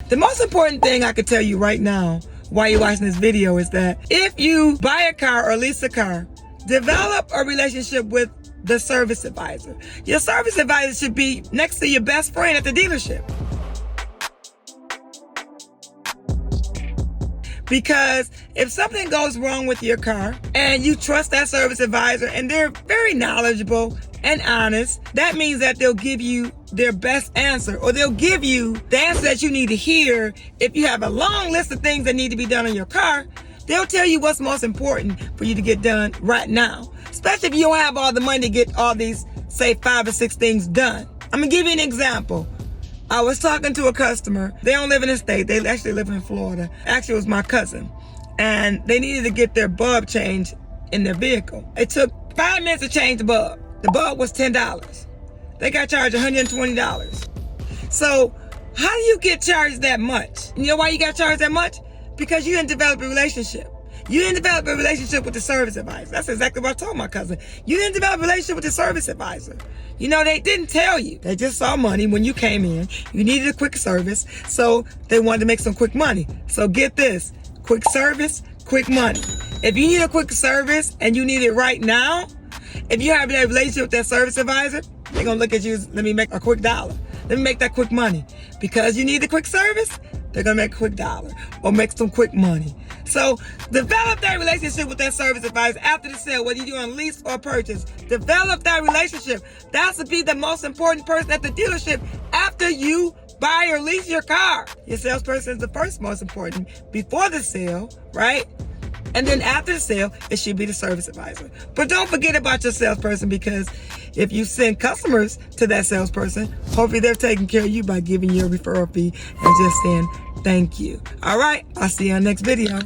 The most important thing I could tell you right now while you're watching this video is that if you buy a car or lease a car, develop a relationship with the service advisor. Your service advisor should be next to your best friend at the dealership. Because if something goes wrong with your car and you trust that service advisor and they're very knowledgeable and honest, that means that they'll give you their best answer, or they'll give you the answer that you need to hear. If you have a long list of things that need to be done on your car, they'll tell you what's most important for you to get done right now. Especially if you don't have all the money to get all these, say, 5 or 6 things done. I'm gonna give you an example. I was talking to a customer. They don't live in the state. They actually live in Florida. Actually, it was my cousin. And they needed to get their bulb changed in their vehicle. It took 5 minutes to change the bulb. The bulb was $10. They got charged $120. So how do you get charged that much? You know why you got charged that much? Because you didn't develop a relationship. You didn't develop a relationship with the service advisor. That's exactly what I told my cousin. You didn't develop a relationship with the service advisor. You know, they didn't tell you. They just saw money when you came in. You needed a quick service, so they wanted to make some quick money. So get this, quick service, quick money. If you need a quick service and you need it right now, if you have a relationship with that service advisor, they're going to look at you as, let me make a quick dollar. Let me make that quick money. Because you need the quick service, they're going to make a quick dollar or make some quick money. So develop that relationship with that service advisor after the sale, whether you're doing lease or purchase. Develop that relationship. That should be the most important person at the dealership after you buy or lease your car. Your salesperson is the first most important before the sale, right? And then after the sale, it should be the service advisor. But don't forget about your salesperson, because if you send customers to that salesperson, hopefully they're taking care of you by giving you a referral fee and just saying thank you. All right, I'll see you on the next video.